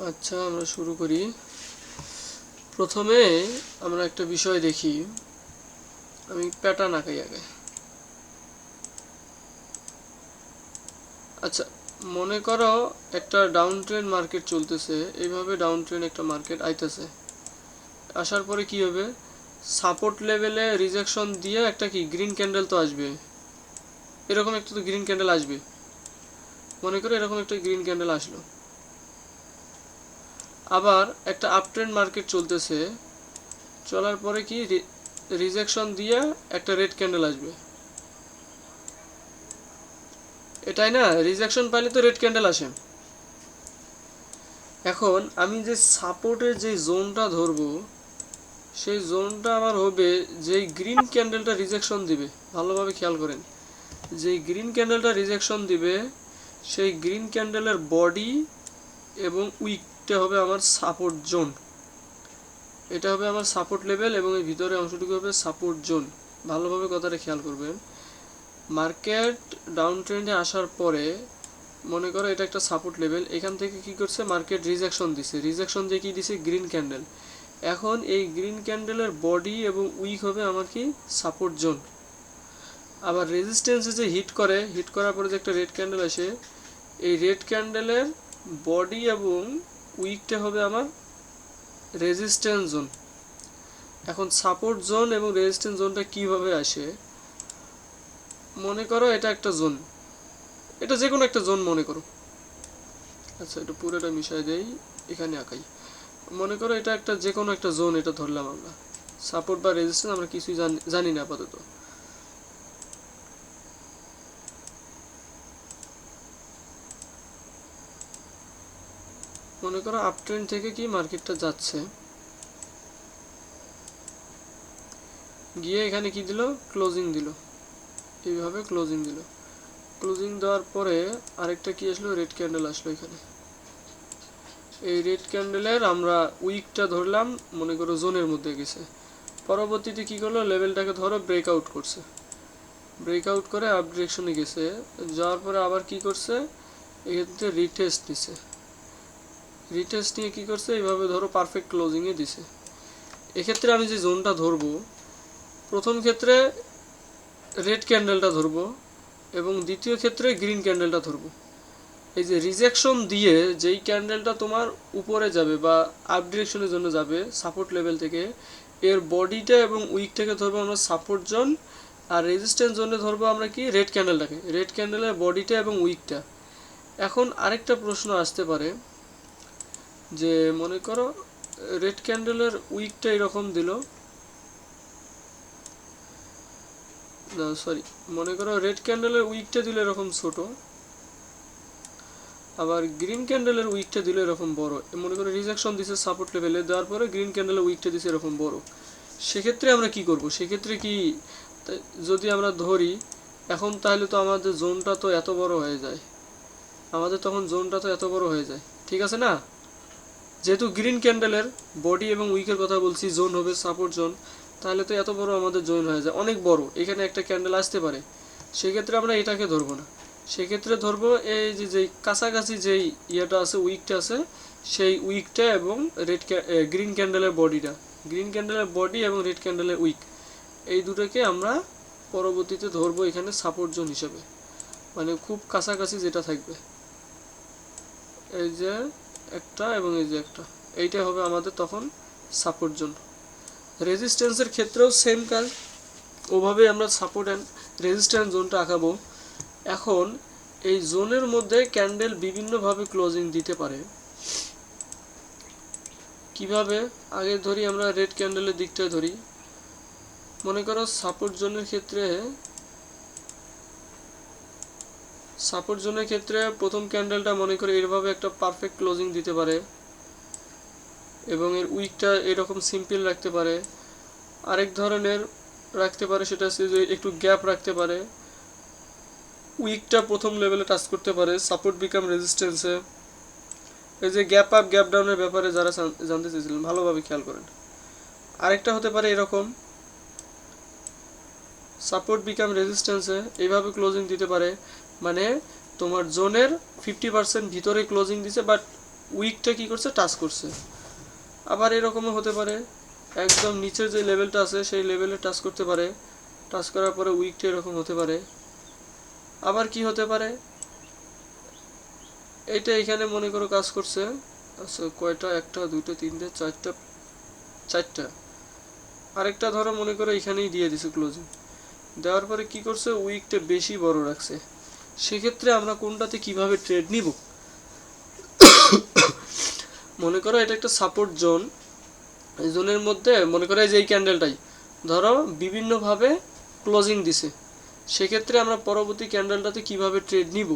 আচ্ছা, আমরা শুরু করি। প্রথমে আমরা একটা বিষয় দেখি। আমি প্যাটার্ন আঁকাই আগে। আচ্ছা, মনে করো একটা ডাউন ট্রেন্ড মার্কেট চলতেছে, এইভাবে ডাউন ট্রেন্ড একটা মার্কেট আইতেছে। আসার পরে কি হবে, সাপোর্ট লেভেলে রিজেকশন দিয়ে একটা কি গ্রিন ক্যান্ডেল তো আসবে, এরকম একটা তো গ্রিন ক্যান্ডেল আসবে। মনে করো এরকম একটা গ্রিন ক্যান্ডেল আসলো। আবার একটা আপ ট্রেন্ড মার্কেট চলতেছে, চলার পরে কি রিজেকশন দিয়ে একটা রেড ক্যান্ডেল আসবে। এটাই না, রিজেকশন পাইলে তো রেড ক্যান্ডেল আসে। এখন আমি যে সাপোর্টের যে জোনটা ধরবো, সেই জোনটা আমার হবে যেই গ্রিন ক্যান্ডেলটা রিজেকশন দিবে। ভালোভাবে খেয়াল করেন, যেই গ্রিন ক্যান্ডেলটা রিজেকশন দিবে সেই গ্রিন ক্যান্ডেলের বডি এবং উইকটা হবে আমার সাপোর্ট জোন। এটা হবে আমার সাপোর্ট লেভেল এবং এর ভিতরে অংশটুকু হবে সাপোর্ট জোন। ভালোভাবে কথাটা খেয়াল করবেন। মার্কেট ডাউন ট্রেন্ডে আসার পরে মনে করো এটা একটা সাপোর্ট লেভেল, এখান থেকে কি করছে মার্কেট রিজেকশন দিছে, রিজেকশন দিয়ে কি দিছে গ্রিন ক্যান্ডেল। এখন এই গ্রিন ক্যান্ডেলের বডি এবং উইক হবে আমার কি সাপোর্ট জোন। আবার রেজিস্ট্যান্সে যে হিট করে, হিট করার পরে যে একটা রেড ক্যান্ডেল আসে, এই রেড ক্যান্ডেলের বডি এবং উইকটা হবে আমার রেজিস্ট্যান্স জোন। এখন সাপোর্ট জোন এবং রেজিস্ট্যান্স জোনটা কিভাবে আসে, মনে করো এটা একটা জোন, এটা যে কোনো একটা জোন মনে করো। আচ্ছা, এটা পুরোটা মিশাই দেই, এখানে আঁকাই। মনে করো এটা একটা যে কোনো একটা জোন, এটা ধরলাম আমরা। সাপোর্ট বা রেজিস্ট্যান্স আমরা কিছুই জানি না আপাতত। মনে করো আপ ট্রেন্ড থেকে কি মার্কেটটা যাচ্ছে, গিয়ে এখানে কি দিল, ক্লোজিং দিল, এইভাবে ক্লোজিং দিল। ক্লোজিং দেওয়ার পরে আরেকটা কি আসলো, রেড ক্যান্ডেল আসলো এখানে। এই রেড ক্যান্ডেলের আমরা উইকটা ধরলাম, মনে করো জোনের মধ্যে গেছে। পরবর্তীতে কি করলো, লেভেলটাকে ধরো ব্রেকআউট করছে, ব্রেকআউট করে আপ ডিরেকশনে গেছে। যাওয়ার পরে আবার কি করছে, এক্ষেত্রে রিটেস্ট দিছে, রিটেস্ট নিয়ে কি করছে, এইভাবে ধরো পারফেক্ট ক্লোজিংয়ে দিছে। এক্ষেত্রে আমি যে জোনটা ধরবো, প্রথম ক্ষেত্রে রেড ক্যান্ডেলটা ধরবো এবং দ্বিতীয় ক্ষেত্রে গ্রিন ক্যান্ডেলটা ধরবো। এই যে রিজেকশন দিয়ে যেই ক্যান্ডেলটা তোমার উপরে যাবে বা আপ ডিরেকশনের জন্য যাবে সাপোর্ট লেভেল থেকে, এর বডিটা এবং উইকটাকে ধরবো আমরা সাপোর্ট জোন, আর রেজিস্ট্যান্স জোনে ধরবো আমরা কি রেড ক্যান্ডেলটাকে, রেড ক্যান্ডেলের বডিটা এবং উইকটা। এখন আরেকটা প্রশ্ন আসতে পারে যে মনে করো রেড ক্যান্ডেলের উইকটা এরকম দিল, না সরি, মনে করো রেড ক্যান্ডেলের উইকটা দিল এরকম ছোট, আবার গ্রিন ক্যান্ডেলের উইকটা দিল এরকম বড়। মনে করো রিজেকশন দিছে সাপোর্ট লেভেলে, দেওয়ার পরে গ্রিন ক্যান্ডেলের উইকটা দিছে এরকম বড়। সেক্ষেত্রে আমরা কি করব, সেক্ষেত্রে কি যদি আমরা ধরি এখন, তাহলে তো আমাদের জোনটা তো এত বড় হয়ে যায়, আমাদের তখন জোনটা তো এত বড় হয়ে যায়, ঠিক আছে না? যেহেতু গ্রিন ক্যান্ডেলের বডি এবং উইকের কথা বলছি, জোন হবে সাপোর্ট জোন, তাহলে তো এত বড় আমাদের জোন হয়ে যায়, অনেক বড়। এখানে একটা ক্যান্ডেল আসতে পারে, সেক্ষেত্রে আমরা এটাকে ধরবো না, সেক্ষেত্রে ধরবো এই যে যেই কাছাকাছি যেই ইয়েটা আছে, উইকটা আছে, সেই উইকটা এবং গ্রিন ক্যান্ডেলের বডিটা, গ্রিন ক্যান্ডেলের বডি এবং রেড ক্যান্ডেলের উইক, এই দুটোকে আমরা পরবর্তীতে ধরবো এখানে সাপোর্ট জোন হিসেবে, মানে খুব কাছাকাছি যেটা থাকবে। এই যে একটা এবং এই যে একটা, এইটা হবে আমাদের তখন সাপোর্ট জোন। রেজিস্ট্যান্সের ক্ষেত্রেও সেম কাজ, ওভাবে আমরা সাপোর্ট অ্যান্ড রেজিস্ট্যান্স জোনটা আঁকাবো। এখন এই জোনের মধ্যে ক্যান্ডেল বিভিন্নভাবে ক্লোজিং দিতে পারে। কিভাবে, আগে ধরি আমরা রেড ক্যান্ডেলের দিকটা ধরি। মনে করো সাপোর্ট জোনের ক্ষেত্রে প্রথম ক্যান্ডেলটা মনে করে এভাবে একটা পারফেক্ট ক্লোজিং দিতে পারে এবং এর উইকটা এরকম সিম্পল রাখতে পারে। আরেক ধরনের রাখতে পারে, সেটা হচ্ছে যে একটু গ্যাপ রাখতে পারে, উইকটা প্রথম লেভেলে টাচ করতে পারে, সাপোর্ট বিকাম রেজিস্ট্যান্সে। এই যে গ্যাপ আপ গ্যাপ ডাউনের ব্যাপারে যারা জানতে চেয়েছিলেন ভালোভাবে খেয়াল করেন। আরেকটা হতে পারে এরকম, সাপোর্ট বিকাম রেজিস্ট্যান্সে এইভাবে ক্লোজিং দিতে পারে, মানে তোমার জোনের 50% ভিতরে ক্লোজিং দিছে, বাট উইকটা কি করছে, টাচ করছে। আবার এরকমও হতে পারে একদম নিচের যে লেভেলটা আছে সেই লেভেলে টাচ করতে পারে, টাচ করার পরে উইকটা এরকম হতে পারে। আবার কি হতে পারে, এইটা এখানে মনে করো কাজ করছে, আচ্ছা কয়টা, একটা দুইটা তিনটে চারটা, চারটা। আরেকটা ধরো মনে করো এখানেই দিয়ে দিছে ক্লোজিং, দেওয়ার পরে কি করছে, উইকটা বেশি বড় রাখছে। সেক্ষেত্রে আমরা কোনটাতে কিভাবে ট্রেড নিব, মনে করো এটা একটা সাপোর্ট জোন, এই জোনের মধ্যে মনে করো যে এই ক্যান্ডেলটাই ধরো বিভিন্নভাবে ক্লোজিং দিছে, সেক্ষেত্রে আমরা পরবর্তী ক্যান্ডেলটাতে কিভাবে ট্রেড নিব।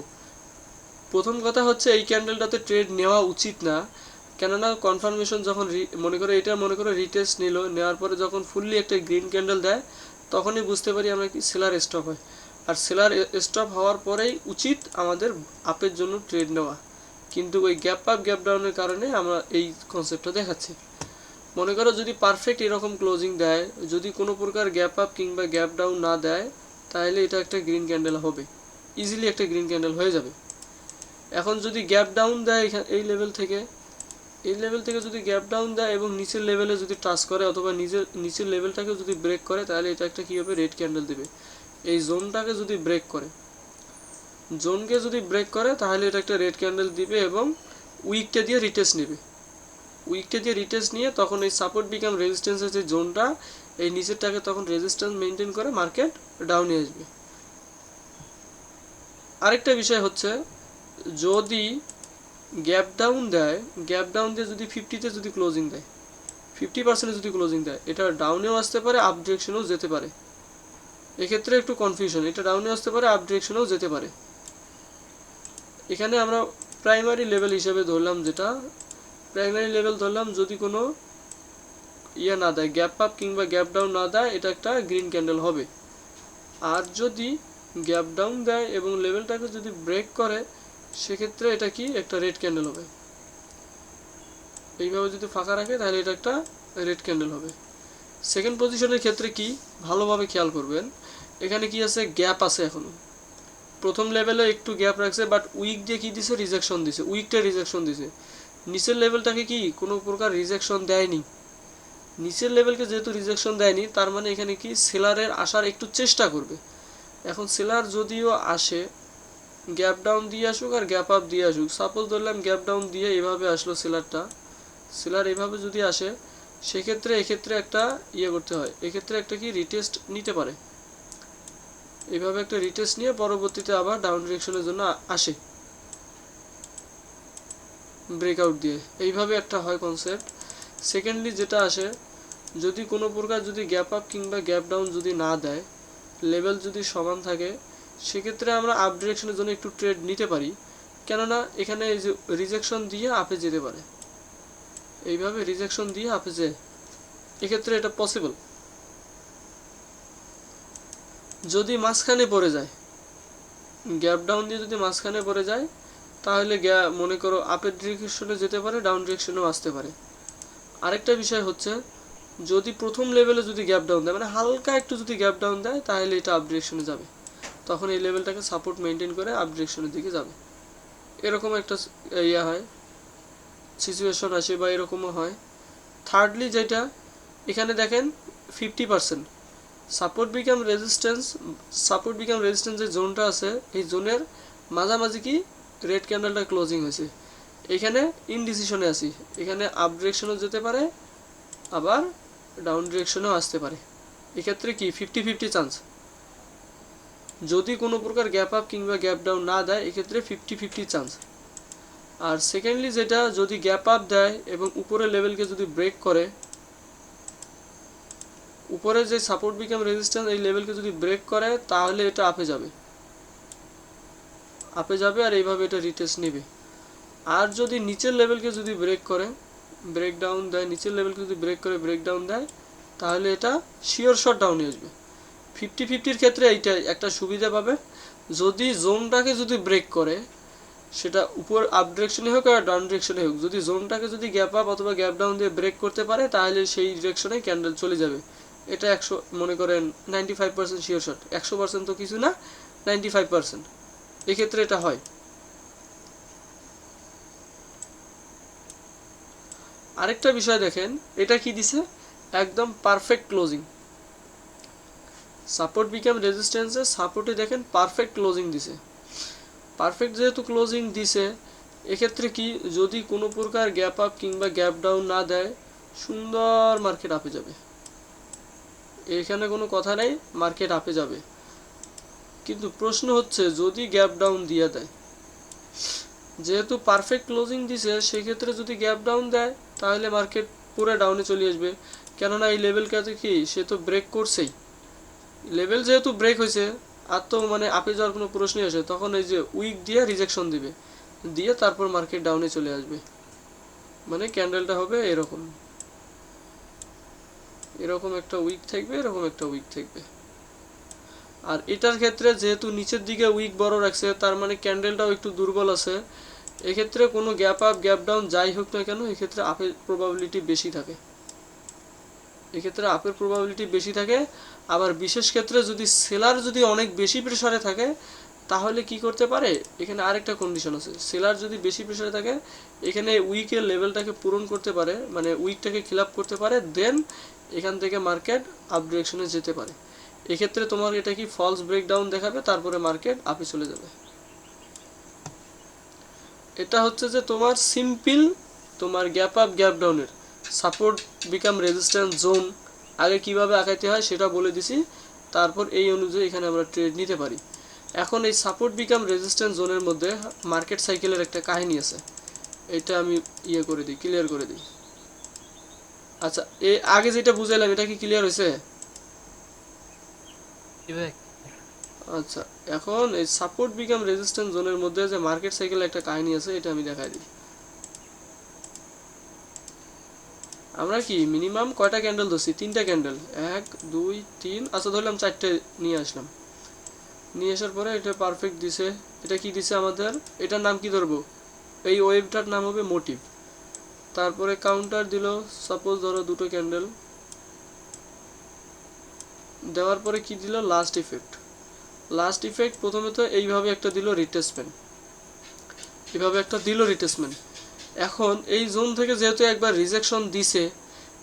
প্রথম কথা হচ্ছে এই ক্যান্ডেলটাতে ট্রেড নেওয়া উচিত না, কেননা কনফার্মেশন যখন মনে করো এটা মনে করো রিটেস্ট নিল, নেওয়ার পরে যখন ফুললি একটা গ্রিন ক্যান্ডেল দেয় তখনই বুঝতে পারি আমরা কি সেলার স্টপ হয়। আর সেলার স্টপ হওয়ার পরেই উচিত আমাদের আপের জন্য ট্রেড নেওয়া, কিন্তু ওই গ্যাপ আপ গ্যাপ ডাউনের কারণে আমরা এই কনসেপ্টটা দেখাচ্ছি। মনে করো যদি পারফেক্ট এরকম ক্লোজিং দেয়, যদি কোনো প্রকার গ্যাপ আপ কিংবা গ্যাপ ডাউন না দেয়, তাহলে এটা একটা গ্রিন ক্যান্ডেল হবে, ইজিলি একটা গ্রিন ক্যান্ডেল হয়ে যাবে। এখন যদি গ্যাপ ডাউন দেয় এই লেভেল থেকে, এই লেভেল থেকে যদি গ্যাপ ডাউন দেয় এবং নিচের লেভেলে যদি টাচ করে অথবা নিচের লেভেলটাকে যদি ব্রেক করে, তাহলে এটা একটা কী হবে, রেড ক্যান্ডেল দেবে। এই জোনটাকে যদি ব্রেক করে, জোনকে যদি ব্রেক করে তাহলে এটা একটা রেড ক্যান্ডেল দিবে এবং উইকটা দিয়ে রিটেস্ট নেবে। উইকটা দিয়ে রিটেস্ট নিয়ে তখন এই সাপোর্ট বিকাম রেজিস্ট্যান্সের যে জোনটা, এই নিচেরটাকে তখন রেজিস্ট্যান্স মেনটেন করে মার্কেট ডাউনে আসবে। আরেকটা বিষয় হচ্ছে, যদি গ্যাপ ডাউন দেয়, গ্যাপ ডাউন দিয়ে যদি 50-তে যদি ক্লোজিং দেয়, 50% যদি ক্লোজিং দেয়, এটা ডাউনেও আসতে পারে আপ ডিরেকশনেও যেতে পারে। এক্ষেত্রে একটু কনফিউশন, এটা ডাউনে আসতে পারে আপ ডিরেকশনেও যেতে পারে। এখানে আমরা প্রাইমারি লেভেল হিসেবে ধরলাম, যেটা প্রাইমারি লেভেল ধরলাম, যদি কোনো ইয়ে না দেয়, গ্যাপ আপ কিংবা গ্যাপ ডাউন না দেয়, এটা একটা গ্রিন ক্যান্ডেল হবে। আর যদি গ্যাপ ডাউন দেয় এবং লেভেলটাকে যদি ব্রেক করে, সেক্ষেত্রে এটা কি একটা রেড ক্যান্ডেল হবে। এইভাবে যদি ফাঁকা রাখে তাহলে এটা একটা রেড ক্যান্ডেল হবে। সেকেন্ড পজিশনের ক্ষেত্রে কি ভালোভাবে খেয়াল করবেন, এখানে কি আছে, গ্যাপ আছে। এখনো প্রথম লেভেলে একটু গ্যাপ রাখছে, বাট উইক দিয়ে কি দিছে, রিজেকশন দিছে, উইকটা রিজেকশন দিছে। নিচের লেভেলটাকে কি কোনো প্রকার রিজেকশন দেয়নি, নিচের লেভেলকে যেহেতু রিজেকশন দেয়নি, তার মানে এখানে কি সেলারের আসার একটু চেষ্টা করবে। এখন সেলার যদিও আসে, গ্যাপ ডাউন দিয়ে আসুক আর গ্যাপ আপ দিয়ে আসুক, সাপোজ ধরলাম গ্যাপ ডাউন দিয়ে এভাবে আসলো সেলারটা, সেলার এভাবে যদি আসে, সেক্ষেত্রে এক্ষেত্রে একটা ইয়ে করতে হয়, এক্ষেত্রে একটা কি রিটেস্ট নিতে পারে, এইভাবে একটা রিটেস্ট নিয়ে পরবর্তীতে আবার ডাউন ডিরেকশনের জন্য আসে ব্রেকআউট দিয়ে, এইভাবে একটা হয় কনসেপ্ট। সেকেন্ডলি যেটা আসে, যদি কোনো প্রকার যদি গ্যাপ আপ কিংবা গ্যাপ ডাউন যদি না দেয়, লেভেল যদি সমান থাকে, সেক্ষেত্রে আমরা আপ ডিরেকশনের জন্য একটু ট্রেড নিতে পারি, কেননা এখানে এই যে রিজেকশন দিয়ে আপে যেতে পারে, এইভাবে রিজেকশন দিয়ে আপে যায়, এক্ষেত্রে এটা পসিবল। যদি মাঝখানে পড়ে যায়, গ্যাপ ডাউন দিয়ে যদি মাঝখানে পড়ে যায়, তাহলে মনে করো আপের ডিরেকশনে যেতে পারে, ডাউন ডিরেকশনেও আসতে পারে। আরেকটা বিষয় হচ্ছে, যদি প্রথম লেভেলে যদি গ্যাপ ডাউন দেয়, মানে হালকা একটু যদি গ্যাপ ডাউন দেয়, তাহলে এটা আপ ডিরেকশনে যাবে, তখন এই লেভেলটাকে সাপোর্ট মেনটেন করে আপ ডিরেকশনের দিকে যাবে। এরকম একটা ইয়ে হয়, সিচুয়েশন আসে বা এরকমও হয়। থার্ডলি যেটা এখানে দেখেন 50% support become resistance, support become resistance যে জোনটা আছে, এই জোনের মাঝামাঝি কি রেড ক্যান্ডেলটা ক্লোজিং হয়েছে। এখানে ইনডিসিশনে আছি, এখানে আপ ডিরেকশনও যেতে পারে আবার ডাউন ডিরেকশনেও আসতে পারে। এক্ষেত্রে কি 50-50 চান্স, যদি কোনো প্রকার গ্যাপ আপ কিংবা গ্যাপ ডাউন না দেয়, এক্ষেত্রে 50-50 চান্স। আর সেকেন্ডলি যেটা, যদি গ্যাপ আপ দেয় এবং উপরের লেভেলকে যদি ব্রেক করে, উপরে যে সাপোর্ট বিকাম রেজিস্ট্যান্স এই লেভেলকে যদি ব্রেক করে, তাহলে এটা আপে যাবে, আপে যাবে আর এইভাবে এটা রিটেস্ট নেবে। আর যদি নিচের লেভেলকে যদি ব্রেক করে, ব্রেক ডাউন দেয়, নিচের লেভেলকে যদি ব্রেক করে ব্রেক ডাউন দেয়, তাহলে এটা শিওর শট ডাউনে আসবে। 50-50-র ক্ষেত্রে এইটা একটা সুবিধা পাবে, যদি জোনটাকে যদি ব্রেক করে, সেটা উপর আপ ডিরেকশনে হোক আর ডাউন ডিরেকশনে হোক, যদি জোনটাকে যদি গ্যাপ আপ অথবা গ্যাপ ডাউন দিয়ে ব্রেক করতে পারে, তাহলে সেই ডিরেকশনে ক্যান্ডেল চলে যাবে। এটা 100 মনে করেন 95% শিওর শট, 100% তো কিছু না, 95% এক্ষেত্রে এটা হয়। আরেকটা বিষয় দেখেন, এটা কি দিছে, একদম পারফেক্ট ক্লোজিং। সাপোর্ট বিকাম রেজিস্ট্যান্সে সাপোর্টে দেখেন পারফেক্ট ক্লোজিং দিছে। পারফেক্ট যেহেতু ক্লোজিং দিছে, এক্ষেত্রে কি যদি কোনো প্রকার গ্যাপ আপ কিংবা গ্যাপ ডাউন না দেয়, সুন্দর মার্কেট আপে যাবে। এখানে কোনো কথা নেই, মার্কেট আপে যাবে। কিন্তু প্রশ্ন হচ্ছে যদি গ্যাপ ডাউন দিয়ে দেয়, যেহেতু পারফেক্ট ক্লোজিং দিছে সেক্ষেত্রে যদি গ্যাপ ডাউন দেয় তাহলে মার্কেট পুরো ডাউনে চলে আসবে। কেননা এই লেভেলটাতে কি সে তো ব্রেক করছেই, লেভেল যেহেতু ব্রেক হয়েছে আর তো মানে আপে যাওয়ার কোনো প্রশ্নই আসে, তখন এই যে উইক দিয়ে রিজেকশন দিবে, দিয়ে তারপর মার্কেট ডাউনে চলে আসবে। মানে ক্যান্ডেলটা হবে এরকম, এরকম একটা উইক থাকবে, এরকম একটা উইক থাকবে। আর এটার ক্ষেত্রে যেহেতু নিচের দিকে উইক বড় রাখছে, তার মানে ক্যান্ডেলটাও একটু দুর্বল আছে। এক্ষেত্রে কোনো গ্যাপ আপ গ্যাপ ডাউন যাই হোক না কেন, এক্ষেত্রে আপের প্রবাবিলিটি বেশি থাকে, এক্ষেত্রে আপের প্রবাবিলিটি বেশি থাকে। আবার বিশেষ ক্ষেত্রে যদি সেলার যদি অনেক বেশি প্রেসারে থাকে তাহলে কি করতে পারে, এখানে আরেকটা কন্ডিশন আছে, সেলার যদি বেশি প্রেসারে থাকে এখানে উইকের লেভেলটাকে পূরণ করতে পারে, মানে উইকটাকে খিল আপ করতে পারে, দেন এখান থেকে মার্কেট আপ ডিরেকশনে যেতে পারে। এক্ষেত্রে তোমার এটা কি ফলস ব্রেকডাউন দেখাবে, তারপরে মার্কেট আপে চলে যাবে। এটা হচ্ছে যে তোমার সিম্পল তোমার গ্যাপ আপ গ্যাপ ডাউনের সাপোর্ট বিকাম রেজিস্ট্যান্স জোন আগে কিভাবে আঁকাইতে হয় সেটা বলে দিছি। তারপর এই অনুযায়ী এখানে আমরা ট্রেড নিতে পারি। এখন এই সাপোর্ট বিকাম রেজিস্ট্যান্স জোনের মধ্যে মার্কেট সাইকেলের একটা কাহিনী আছে, এটা আমি ইয়ে করে দিই, ক্লিয়ার করে দিই। আচ্ছা, এই আগে যেটা বুঝাইলাম এটা কি ক্লিয়ার হয়েছে? আচ্ছা, এখন এই সাপোর্ট বিকাম রেজিস্ট্যান্স জোনের মধ্যে যে মার্কেট সাইকেলের একটা কাহিনী আছে, এটা আমি দেখাই দিই। আমরা কি মিনিমাম কয়টা ক্যান্ডেল ধরছি, 3টা ক্যান্ডেল, 1 2 3, আচ্ছা ধরলাম 4টে নিয়ে আসলাম। নিয়ে আসার পরে এটা পারফেক্ট দিছে। এটা কি দিছে আমাদের, এটার নাম কি ধরবো, এই ওয়েভটার নাম হবে মোটিভ। তারপরে কাউন্টার দিল, সাপোজ ধরো 2টো ক্যান্ডেল দেওয়ার পরে কি দিল, লাস্ট ইফেক্ট। লাস্ট ইফেক্ট প্রথমে তো এইভাবে একটা দিল রিট্রেসমেন্ট, এভাবে একটা দিল রিট্রেসমেন্ট। এখন এই জোন থেকে যেহেতু একবার রিজেকশন দিছে,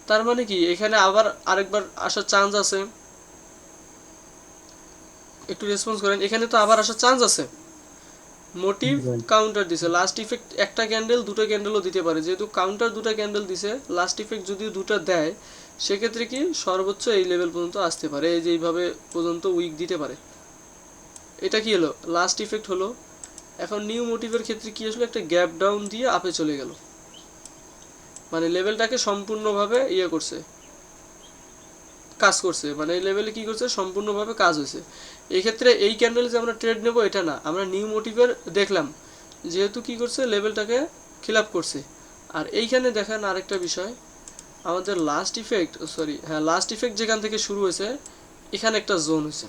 তার মানে কি এখানে আবার আরেকবার আসার চান্স আছে। একটু রেসপন্স করেন, এখানে তো আবার আসার চান্স আছে। মোটিভ কাউন্টার দিছে, লাস্ট ইফেক্ট একটা ক্যান্ডেল 2টো ক্যান্ডেলও দিতে পারে, যেহেতু কাউন্টার 2টা ক্যান্ডেল দিছে, লাস্ট ইফেক্ট যদি 2টা দেয় সেক্ষেত্রে কি সর্বোচ্চ এই লেভেল পর্যন্ত আসতে পারে, এই যে এইভাবে পর্যন্ত উইক দিতে পারে। এটা কি হলো, লাস্ট ইফেক্ট হলো। এখন নিউ মোটিভের ক্ষেত্রে কি আসলে একটা গ্যাপ ডাউন দিয়ে আপে চলে গেল, মানে লেভেলটাকে সম্পূর্ণভাবে ইয়ে করছে, কাজ করছে, মানে এই লেভেলে কি করছে, সম্পূর্ণভাবে কাজ হয়েছে। এই ক্ষেত্রে এই ক্যান্ডেলে যে আমরা ট্রেড নেব এটা না, আমরা নিউ মোটিভের দেখলাম যেহেতু কি করছে লেভেলটাকে খিল আপ করছে। আর এইখানে দেখেন আরেকটা বিষয়, আমাদের লাস্ট ইফেক্ট হ্যাঁ লাস্ট ইফেক্ট যেখান থেকে শুরু হয়েছে এখানে একটা জোন হয়েছে,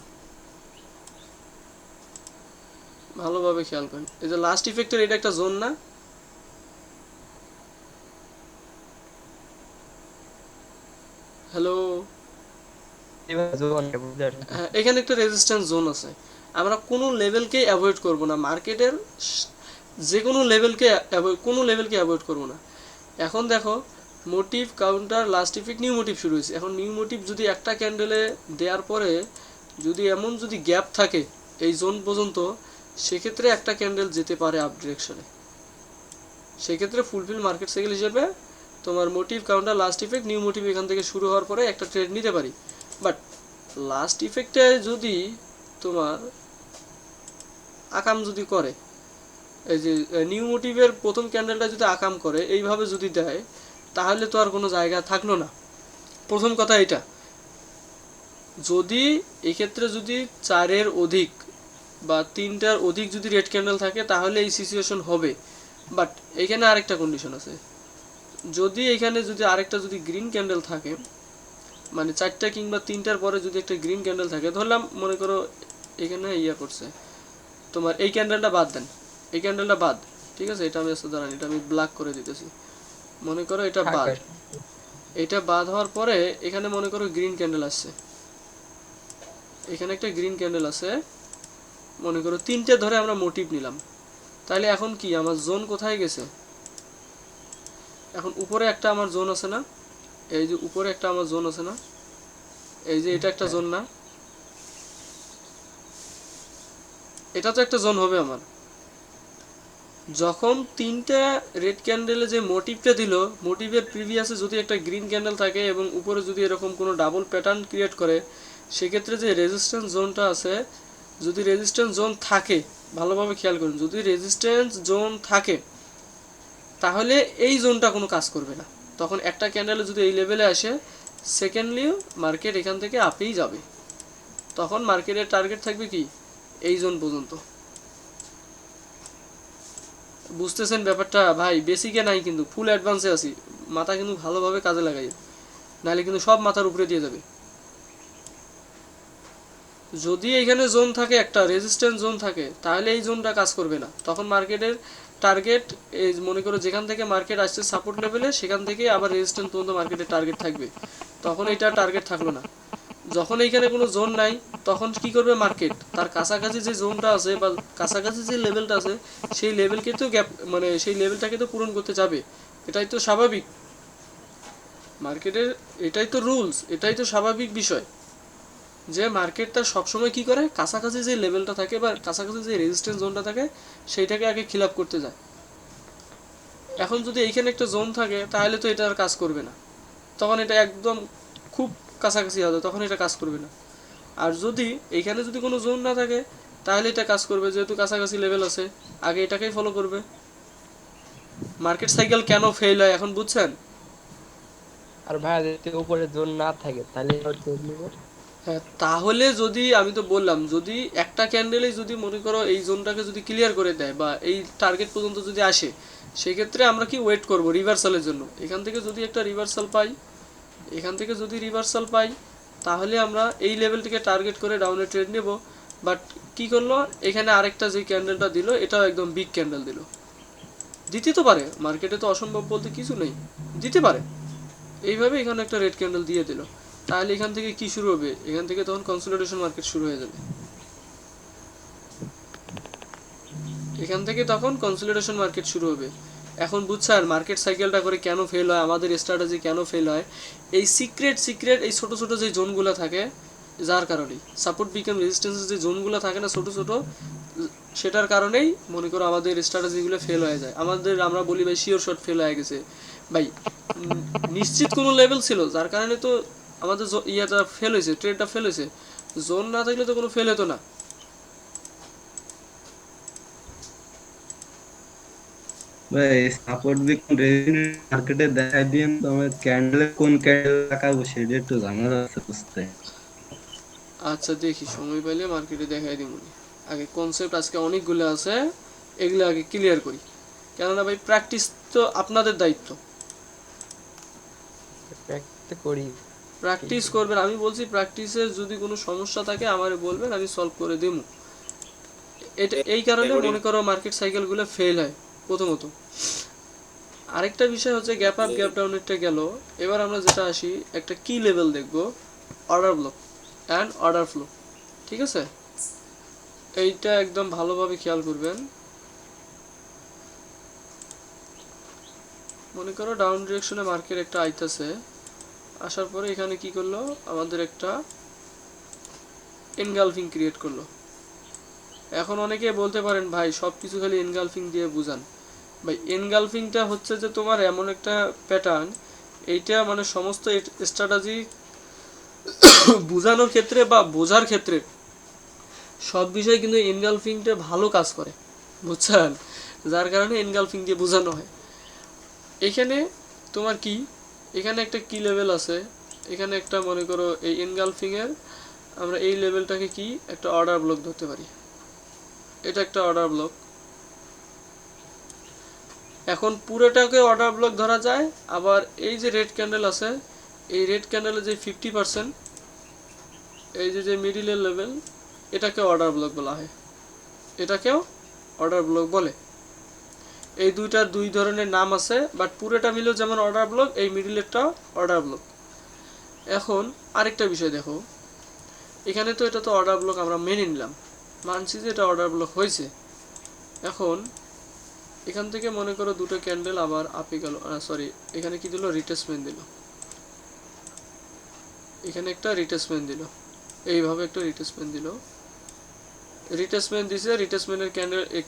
ভালোভাবে খেয়াল করেন, এই যে লাস্ট ইফেক্টের এটা একটা জোন না, হ্যালো, এখানে একটা রেজিস্ট্যান্স জোন আছে। আমরা কোনো লেভেলকে অ্যাভয়েড করব না, মার্কেটের যে কোনো লেভেলকে অ্যাভয়েড করব না। এখন দেখো motive counter last effect new motive শুরু হয়েছে। এখন নিউ মোটিভ যদি একটা ক্যান্ডেলে দেওয়ার পরে যদি এমন যদি গ্যাপ থাকে এই জোন পর্যন্ত, সেক্ষেত্রে একটা ক্যান্ডেল যেতে পারে আপ ডিরেকশনে, সেক্ষেত্রে ফুলফিল মার্কেট সাইকেল হিসেবে তোমার motive counter last effect new motive এখান থেকে শুরু হওয়ার পরে একটা ট্রেড নিতে পারি। বাট লাস্ট ইফেক্টে যদি তোমার আকাম যদি করে, এই যে নিউ মোটিভের প্রথম ক্যান্ডেলটা যদি আকাম করে এইভাবে যদি দেয়, তাহলে তো আর কোনো জায়গা থাকলো না। প্রথম কথা এটা, যদি এক্ষেত্রে যদি 4-এর অধিক বা 3টার অধিক যদি রেড ক্যান্ডেল থাকে তাহলে এই সিচুয়েশন হবে। বাট এখানে আরেকটা কন্ডিশন আছে, যদি এখানে যদি আরেকটা যদি গ্রিন ক্যান্ডেল থাকে, মানে 4টা কিংবা 3টার পরে যদি একটা গ্রিন ক্যান্ডেল থাকে, ধরলাম মনে করো এখানে ইয়া করছে, তোমার এই ক্যান্ডেলটা বাদ দেন, এই ক্যান্ডেলটা বাদ, ঠিক আছে, এটা আমি আসতে দাঁড়ান, এটা আমি ব্ল্যাক করে দিতেছি, মনে করো এটা বাদ, এটা বাদ হওয়ার পরে এখানে মনে করো গ্রিন ক্যান্ডেল আসছে, এখানে একটা গ্রিন ক্যান্ডেল আছে, মনে করো 3টে ধরে আমরা মোটিভ নিলাম, তাহলে এখন কি আমার জোন কোথায় গেছে, এখন উপরে একটা আমার জোন আছে না, এই যে উপরে একটা আমার জোন আছে না, এই যে এটা একটা জোন না, এটা তো একটা জোন হবে আমার। যখন তিনটা রেড ক্যান্ডেলে যে মোটিভটা দিল, মোটিভের প্রিভিয়াসে যদি একটা গ্রিন ক্যান্ডেল থাকে এবং উপরে যদি এরকম কোনো ডাবল প্যাটার্ন ক্রিয়েট করে, সেক্ষেত্রে যে রেজিস্ট্যান্স জোনটা আছে, যদি রেজিস্ট্যান্স জোন থাকে, ভালোভাবে খেয়াল করুন, যদি রেজিস্ট্যান্স জোন থাকে তাহলে এই জোনটা কোনো কাজ করবে না। তখন একটা ক্যান্ডেলে যদি এই লেভেলে আসে, সেকেন্ডলিও মার্কেট এখান থেকে আপেই যাবে। তখন মার্কেটের টার্গেট থাকবে কি এই জোন পর্যন্ত। বুঝতেছেন ব্যাপারটা ভাই? বেসিকে নাই কিন্তু ফুল অ্যাডভান্সে আছি, মাথা কিন্তু ভালোভাবে কাজে লাগাই, নাহলে কিন্তু সব মাথার উপরে দিয়ে যাবে। যদি এখানে জোন থাকে, একটা রেজিস্ট্যান্স জোন থাকে, তাহলে এই জোনটা কাজ করবে না। তখন মার্কেটের টার্গেট, এই মনে করো যেখান থেকে মার্কেট আসছে সাপোর্ট লেভেলে, সেখান থেকে আবার রেজিস্ট্যান্স পর্যন্ত মার্কেটের টার্গেট থাকবে। তখন এইটা টার্গেট থাকলো না। যখন এইখানে কোনো জোন নাই, তখন কি করবে মার্কেট? তার কাছাকাছি যে জোনটা আছে বা কাছাকাছি যে লেভেলটা আছে, সেই লেভেলকে তো গ্যাপ, মানে সেই লেভেলটাকে তো পূরণ করতে যাবে। এটাই তো স্বাভাবিক মার্কেটের, এটাই তো রুলস, এটাই তো স্বাভাবিক বিষয় যে মার্কেট তার সবসময় কি করে, কাছাকাছি যে লেভেলটা থাকে বা কাছাকাছি যে রেজিস্ট্যান্স জোনটা থাকে, সেইটাকে আগে খিল আপ করতে যায়। এখন যদি এইখানে একটা জোন থাকে, তাহলে তো এটা আর কাজ করবে না। তখন এটা একদম খুব কাছাকাছি হবে, তখন এটা কাজ করবে না। আর যদি এইখানে যদি কোনো জোন না থাকে, তাহলে এটা কাজ করবে, যেহেতু কাছাকাছি লেভেল আছে, আগে এটাকেই ফলো করবে। মার্কেট সাইকেল কেন ফেল হয় এখন বুঝছেন? আর ভাইয়া যদি উপরে জোন না থাকে তাহলে ট্রেড নিব? হ্যাঁ, তাহলে যদি আমি তো বললাম, যদি একটা ক্যান্ডেলে যদি মনে করো এই জোনটাকে যদি ক্লিয়ার করে দেয় বা এই টার্গেট পর্যন্ত যদি আসে, সেক্ষেত্রে আমরা কি ওয়েট করব রিভার্সালের জন্য। এখান থেকে যদি একটা রিভার্সাল পাই, এখান থেকে যদি রিভার্সাল পাই, তাহলে আমরা এই লেভেলটিকে টার্গেট করে ডাউনে ট্রেড নেব। বাট কি করলো, এখানে আরেকটা যে ক্যান্ডেলটা দিল, এটাও একদম বিগ ক্যান্ডেল দিল। দিতে তো পারে, মার্কেটে তো অসম্ভব বলতে কিছু নেই, দিতে পারে। এইভাবে এখানে একটা রেড ক্যান্ডেল দিয়ে দিল, তাহলে এখান থেকে কি শুরু হবে? এখান থেকে তখন কনসলিডেশন মার্কেট শুরু হয়ে যাবে। এখান থেকে তখন কনসলিডেশন মার্কেট শুরু হবে। এখন বুঝছেন মার্কেট সাইকেলটা করে কেন ফেল হয়, আমাদের স্ট্র্যাটেজি কেন ফেল হয়? এই সিক্রেট এই ছোট ছোট যে জোনগুলো থাকে, যার কারণেই সাপোর্ট বিকাম রেজিস্ট্যান্সের যে জোনগুলো থাকে না ছোট ছোট, সেটার কারণেই মনে করো আমাদের স্ট্র্যাটেজিগুলো ফেল হয়ে যায়। আমরা বলি ভাই শিওর শট ফেল হয়ে গেছে ভাই, নিশ্চিত কোনো লেভেল ছিল যার কারণে তো আমাদের ইয়াটা ফেল হয়েছে, ট্রেডটা ফেল হয়েছে। জোন না থাকলে তো কোনো ফেল হতো না। ভাই সাপোর্ট বিকম রেজিস্ট্যান্স মার্কেটে দেখাই দিন তো, আমার ক্যান্ডেলে কোন ক্যান্ডেল লাগাবো সেটা একটু ঝামেলা আছে বুঝতে। আচ্ছা দেখি সময় পাইলে মার্কেটে দেখাই দিব। আগে কনসেপ্ট আজকে অনেকগুলো আছে, এগুলো আগে ক্লিয়ার করি। কেননা ভাই প্র্যাকটিস তো আপনাদের দায়িত্ব, প্র্যাকটিস করি। প্র্যাকটিস করবেন। আমি বলছি প্র্যাকটিসের যদি কোনো সমস্যা থাকে আমারে বলবেন, আমি সলভ করে দেবো। এটা এই কারণে মনে করো মার্কেট সাইকেলগুলো ফেল হয় প্রথমত। আরেকটা বিষয় হচ্ছে গ্যাপ আপ গ্যাপ ডাউনেরটা গেল। এবার আমরা যেটা আসি, একটা কি লেভেল দেখব, order block and order flow. ঠিক আছে, এইটা একদম ভালোভাবে খেয়াল করবেন। মনে করো ডাউন ডিরেকশনে মার্কেট একটা আইতাছে, আসার পরে এখানে কি করলো, আমাদের একটা এনগালফিং ক্রিয়েট করলো। এখন অনেকে বলতে পারেন ভাই সব কিছু খালি এনগালফিং দিয়ে বুঝান। ভাই এনগালফিংটা হচ্ছে যে তোমার এমন একটা প্যাটার্ন, এইটা মানে সমস্ত স্ট্র্যাটেজি বোঝানোর ক্ষেত্রে বা বোঝার ক্ষেত্রে সব বিষয়ে কিন্তু এনগালফিংটা ভালো কাজ করে, বুঝছেন? যার কারণে এনগালফিং দিয়ে বোঝানো হয়। এখানে তোমার কি, এখানে একটা কি লেভেল আছে, এখানে একটা মনে করো এই এনগালফিংয়ের আমরা এই লেভেলটাকে কি একটা অর্ডার ব্লক ধরতে পারি। এটা একটা অর্ডার ব্লক। এখন পুরোটাকে অর্ডার ব্লক ধরা যায়। আবার এই যে রেড ক্যান্ডেল আছে, এই রেড ক্যান্ডেলের যে 50%, এই যে মিডিলের লেভেল, এটাকে অর্ডার ব্লক বলা হয়, এটাকেও অর্ডার ব্লক বলে। এই দুইটার দুই ধরনের নাম আছে, বাট পুরোটা মিলেও যেমন অর্ডার ব্লক, এই মিডিলেরটা অর্ডার ব্লক। এখন আরেকটা বিষয় দেখো, এখানে তো এটা তো অর্ডার ব্লক আমরা মেনে নিলাম, মানছি যে এটা অর্ডার ব্লক হয়েছে। এখন এখান থেকে মনে করো দুটো ক্যান্ডেল আবার আপে গেল, সরি এখানে কি দিল, রিট্রেসমেন্ট দিল, এখানে একটা রিট্রেসমেন্ট দিল, এইভাবে একটা রিট্রেসমেন্ট দিল, রিট্রেসমেন্ট দিছে, রিট্রেসমেন্টের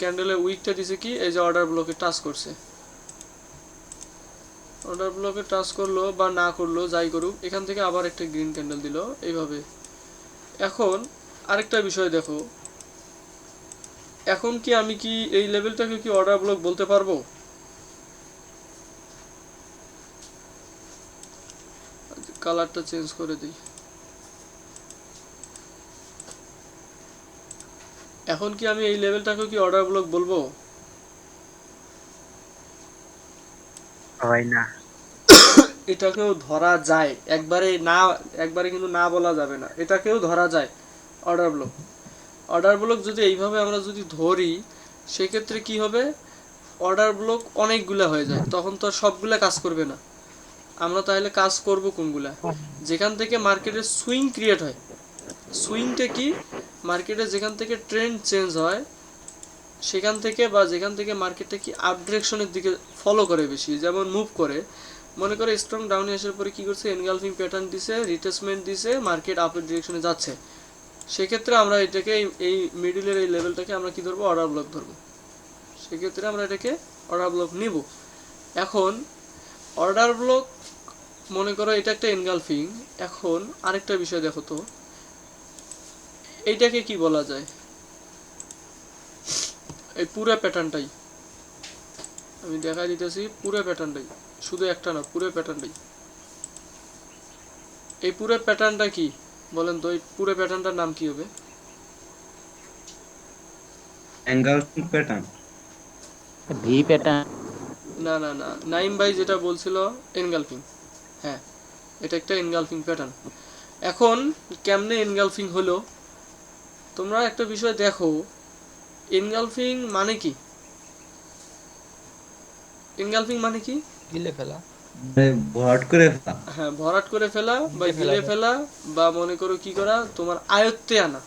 ক্যান্ডেলের উইকটা দিছে কি, এই যে অর্ডার ব্লকে টাচ করছে, অর্ডার ব্লকে টাচ করলো বা না করলো যাই করুক, এখান থেকে আবার একটা গ্রিন ক্যান্ডেল দিল এইভাবে। এখন আরেকটা বিষয় দেখো, এখন কি আমি কি এই লেভেলটাকে কি অর্ডার ব্লক বলতে পারবো? কালারটা চেঞ্জ করে দিই। এখন কি আমি এই লেভেলটাকে কি অর্ডার ব্লক বলবো? হয় না। এটাকেও ধরা যায়, একবারে কিন্তু না বলা যাবে না, এটাকেও ধরা যায় অর্ডার ব্লক। অর্ডার ব্লক যদি এইভাবে আমরা যদি ধরি, সেক্ষেত্রে কি হবে, অর্ডার ব্লক অনেকগুলা হয়ে যায়, তখন তো আর সবগুলা কাজ করবে না। আমরা তাহলে কাজ করব কোনগুলা, যেখান থেকে মার্কেটের সুইং ক্রিয়েট হয়। সুইংটা কি, মার্কেটে যেখান থেকে ট্রেন্ড চেঞ্জ হয় সেখান থেকে, বা যেখান থেকে মার্কেটটা কি আপ ডিরেকশনের দিকে ফলো করে বেশি, যেমন মুভ করে, মনে করে স্ট্রং ডাউনে আসার পরে কি করছে, এনগালফিং প্যাটার্ন দিছে, রিট্রেসমেন্ট দিছে, মার্কেট আপের ডিরেকশনে যাচ্ছে, সেক্ষেত্রে আমরা এটাকে এই মিডিলের এই লেভেলটাকে আমরা কি ধরবো, অর্ডার ব্লক ধরবো। সেক্ষেত্রে আমরা এটাকে অর্ডার ব্লক নিব। এখন অর্ডার ব্লক মনে করো এটা একটা এনগালফিং। এখন আরেকটা বিষয় দেখো তো, এইটাকে কি বলা যায়, এই পুরো প্যাটার্নটাই আমি দেখা দিতেছি, পুরো প্যাটার্নটাই, শুধু একটা না, পুরো প্যাটার্নটাই। এই পুরো প্যাটার্নটা কি বলেন তো, এই পুরো প্যাটার্নটার নাম কি হবে? Engulfing pattern. V pattern. না না না, নাইম ভাই যেটা বলছিল এনগালফিং, হ্যাঁ এটা একটা এনগালফিং প্যাটার্ন। এখন কেমনে এনগালফিং হলো, তোমরা একটা বিষয় দেখো, এনগালফিং মানে কি, এনগালফিং মানে কি, গিলে ফেলা। ভরাট করে ফেলা। হ্যাঁ ভরাট করে ফেলা বা গিলে ফেলা গিলে ফেলা, বা মনে করো কি করা, তোমার আয়ত্তে আনা,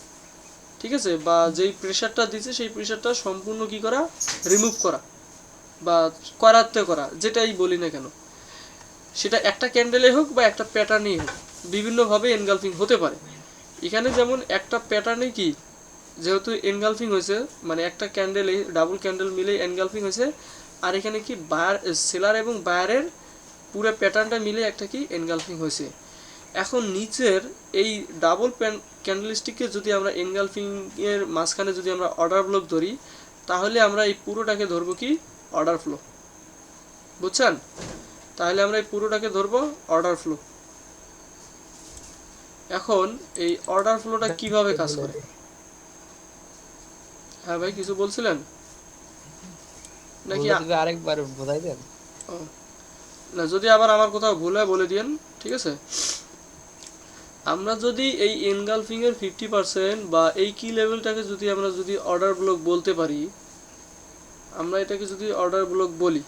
ঠিক আছে, বা যেই প্রেসারটা দিচ্ছে সেই প্রেসারটা সম্পূর্ণ কি করা, রিমুভ করা বা করাতে করা, যেটাই বলি না কেন, সেটা একটা ক্যান্ডেলে হোক বা একটা প্যাটার্নেই হোক, বিভিন্নভাবে এনগালফিং হতে পারে। এখানে যেমন একটা প্যাটার্নে কি, যেহেতু এনগালফিং হয়েছে, মানে একটা ক্যান্ডেলে ডাবল ক্যান্ডেল মিলে এনগালফিং হয়েছে, আর এখানে কি বায়ার, সেলার এবং বায়ারের পুরো প্যাটার্নটা মিলে একটা কি এনগালফিং হয়েছে। এখন নিচের এই ডাবল ক্যান্ডেলস্টিককে যদি আমরা এনগালফিং এর মাঝখানে যদি আমরা অর্ডার ব্লক ধরি, তাহলে আমরা এই পুরোটাকে ধরবো কি, অর্ডার ফ্লো, বুঝছেন? তাহলে আমরা এই পুরোটাকে ধরবো অর্ডার ফ্লো। এখন এই অর্ডার ফ্লোটা কিভাবে কাজ করে? হ্যাঁ ভাই কিছু বলছিলেন নাকি? বলতে যদি আরেকবার বোঝাই দেন। ও, না যদি আবার আমার কোথাও ভুল হয় বলে দিয়েন, ঠিক আছে। আমরা যদি এই এনগালফিং এর 50% বা এই কি লেভেলটাকে যদি আমরা যদি অর্ডার ব্লক বলতে পারি, আমরা এটাকে যদি অর্ডার ব্লক বলি,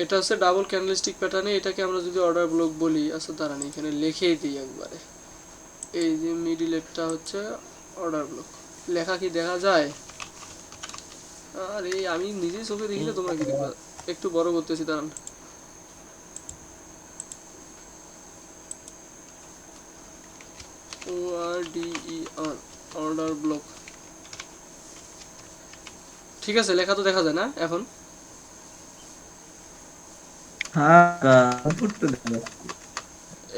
এটা হচ্ছে ডাবল ক্যান্ডেলস্টিক প্যাটার্নে, এটাকে আমরা যদি অর্ডার ব্লক বলি, আচ্ছা দাঁড়ান এখানে লিখেই দিই একবারে, এই যে মিডিলেরটা হচ্ছে অর্ডার ব্লক। লেখা কি দেখা যায়? আরে আমি নিজেই চোখে দেখিলে তোমরা কি দেখবা, একটু বড় করতেছি দাঁড়ান। ORDER, অর্ডার ব্লক, ঠিক আছে, লেখা তো দেখা যায় না এখন? হ্যাঁ ফুটতে দেখা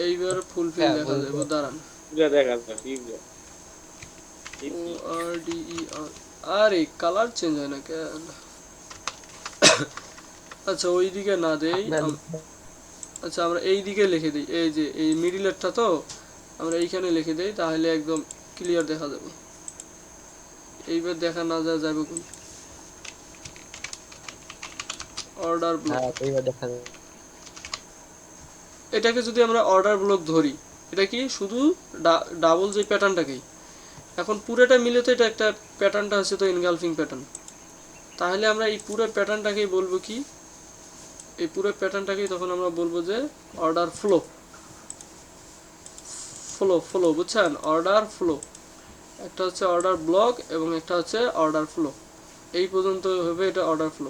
এইবার ফুলফিল হ্যাঁ দেখা যাবে, দাঁড়ান। পুরা দেখা যায় ORDER, আরে কালার চেঞ্জ হয় না কেন? আচ্ছা ওইদিকে না দেই, আচ্ছা আমরা এই দিকে লিখে দিই, এই যে এই মিডিলেরটা তো আমরা এইখানে লিখে দেই, তাহলে একদম ক্লিয়ার দেখা যাবে। এইবার দেখা না যাবে কোন, অর্ডার ব্লক। হ্যাঁ এইবার দেখা যায়। এটাকে যদি আমরা অর্ডার ব্লক ধরি, এটা কি শুধু ডাবল যে প্যাটার্নটাকেই, এখন পুরোটা মিলে তো এটা একটা প্যাটার্নটা হচ্ছে তো এনগালফিং প্যাটার্ন, তাহলে আমরা এই পুরো প্যাটার্নটাকেই বলবো কি, এই পুরো প্যাটার্নটাকেই তখন আমরা বলবো যে অর্ডার ফ্লো, ফ্লো ফ্লো, বুঝছেন? অর্ডার ফ্লো, একটা হচ্ছে অর্ডার ব্লক এবং একটা হচ্ছে অর্ডার ফ্লো। এই পর্যন্ত হবে এটা অর্ডার ফ্লো।